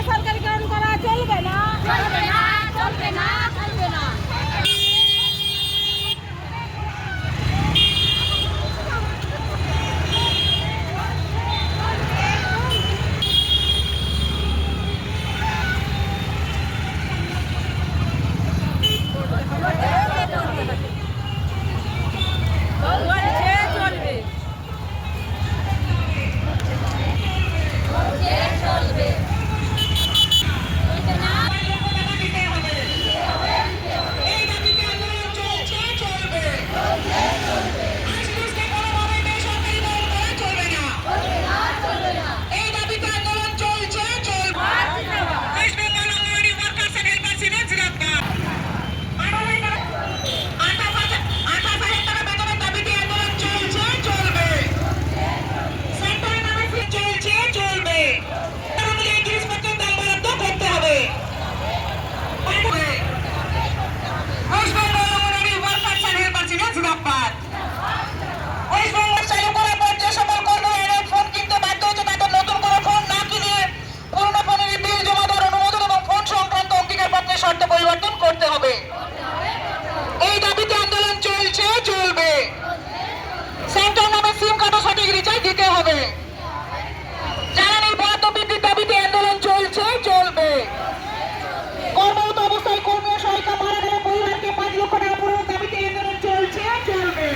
সরকারিকরণ করা চলবে না, চলবে না, চলবে না, চলবে না। পরিবর্তন করতে হবে। এই দাবিতে আন্দোলন চলছে, চলবে। সেন্টার নামে সিম কার্ডও সঠিক রিচার্জ দিতে হবে। জ্বালানির বরাদ্দ বৃদ্ধির দাবিতে আন্দোলন চলছে, চলবে। কর্মরত অবস্থায় কর্মী ও সহায়িকা মারা গেলে পরিবারকে 5 লক্ষ টাকা পূরণের দাবিতে আন্দোলন চলছে, চলবে।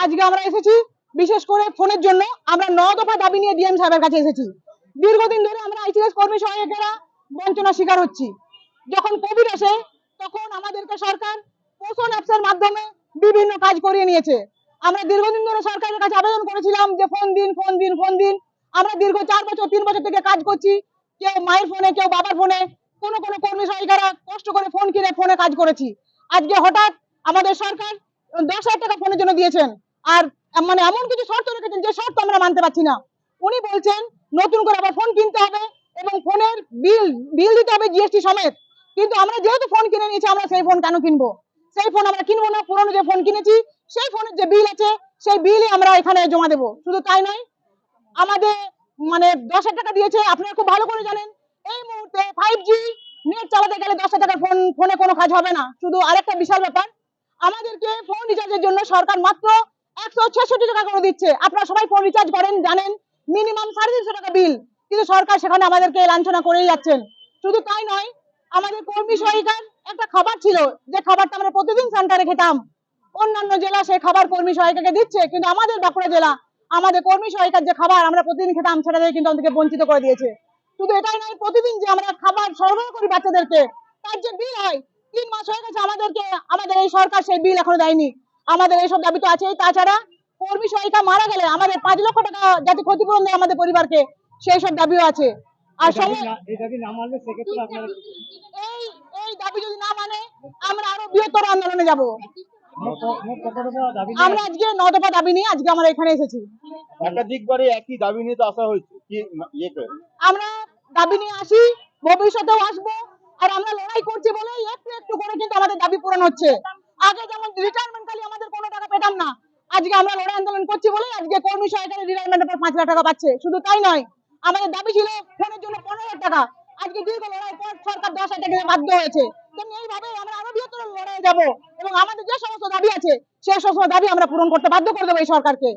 আজকে আমরা এসেছি বিশেষ করে ফোনের জন্য। আমরা 9 দফা দাবি নিয়ে ডিএম সাহেবের কাছে এসেছি। দীর্ঘদিন ধরে আমরা আইসিডিএস কর্মী সহায়িকারা বঞ্চনার শিকার হচ্ছি। যখন কোভিড আসে তখন আমাদেরকে সরকার পোষণ অ্যাপসের মাধ্যমে বিভিন্ন কাজ করিয়ে নিয়েছে। আমরা দীর্ঘদিন ধরে সরকারের কাছে আবেদন করেছিলাম যে ফোন দিন, ফোন দিন, ফোন দিন। আমরা দীর্ঘ 4 বছর 3 বছর থেকে কাজ করছি, কেউ মায়ের ফোনে, কেউ বাবার ফোনে, কোনো কর্মী সহায়িকারা কষ্ট করে ফোন কিনে ফোনে কাজ করেছি। আজকে হঠাৎ আমাদের সরকার 10,000 টাকা ফোনের জন্য দিয়েছেন, আর মানে এমন কিছু শর্ত রেখেছেন যে শর্ত আমরা মানতে পারছি না। উনি বলছেন নতুন করে আবার ফোন কিনতে হবে এবং ফোনের বিল দিতে হবে জিএসটি সমেত। কিন্তু আমরা যেহেতু ফোন কিনে নিয়েছি, আমরা সেই ফোন কেন কিনবো? সেই ফোন আমরা কিনবো না। পুরনো যে ফোন কিনেছি সেই ফোনের যে বিল আছে সেই বিলই আমরা এখানে জমা দেবো। শুধু তাই নয়, আমাদের মানে 10,000 টাকা দিয়েছে, আপনারা খুব ভালো করে জানেন। এই মুহূর্তে 5G নেট চালাতে গেলে 10,000 টাকার ফোনে কোনো কাজ হবে না। শুধু আরেকটা বিশাল ব্যাপার, আমাদেরকে ফোন রিচার্জের জন্য সরকার মাত্র 166 টাকা করে দিচ্ছে। আপনারা সবাই ফোন রিচার্জ করেন, জানেন মিনিমাম 350 টাকা বিল, কিন্তু সরকার সেখানে আমাদেরকে লাঞ্ছনা করেই যাচ্ছেন। শুধু তাই নয়, আমাদের কর্মী সহায়িকার একটা খাবার ছিল, যে খাবারটা আমরা প্রতিদিন সেন্টারে খেতাম। অন্যান্য জেলা সেই খাবার কর্মী সহায়িকাকে দিচ্ছে, কিন্তু আমাদের বাঁকুড়া জেলা আমাদের কর্মী সহায়িকার যে খাবার আমরা প্রতিদিন খেতাম সেটা থেকে কিন্তু আমাদেরকে বঞ্চিত করে দিয়েছে। শুধু এটাই নয়, প্রতিদিন যে আমরা খাবার সরবরাহ করি বাচ্চাদেরকে, তার যে বিল হয় 3 মাস হয়ে গেছে, আমাদের এই সরকার সেই বিল এখনো দেয়নি। আমাদের এইসব দাবি তো আছেই। তাছাড়া কর্মী সহায়িকা মারা গেলে আমাদের 5 লক্ষ টাকা যাতে ক্ষতিপূরণ দেয় আমাদের পরিবারকে, সেই সব দাবিও আছে। আর এই দাবি যদি না মানে আমরা আরো বৃহত্তর আন্দোলনে যাব। আমরা আজকে 9 দফা দাবি নিয়ে আজকে আমরা এখানে এসেছি। একাধিকবারে একই দাবি নিয়ে তো আসা হয়েছে, কি ইয়েতে আমরা দাবি নিয়ে আসি, ভবিষ্যতেও আসবো। আর আমরা লড়াই করছি বলে একটু একটু করে কিন্তু আমাদের দাবি পূরণ হচ্ছে। আগে যেমন রিটায়ারমেন্ট খালি আমাদের কোনো টাকা পেতাম না, আজকে আমরা লড়াই আন্দোলন করছি বলে আজকে কর্মী সহায়িকার রিটায়ারমেন্টের পর 5 লাখ টাকা পাচ্ছে। শুধু তাই নয়, আমাদের দাবি ছিল ফোনের জন্য 15,000 টাকা, আজকে দীর্ঘ লড়াই পর সরকার 10,000 টাকা দিতে বাধ্য হয়েছে। তেমনি এইভাবে আমরা আরো বৃহত্তর লড়াই যাব এবং আমাদের যে সমস্ত দাবি আছে সেই সমস্ত দাবি আমরা পূরণ করতে বাধ্য করে দেবো এই সরকারকে।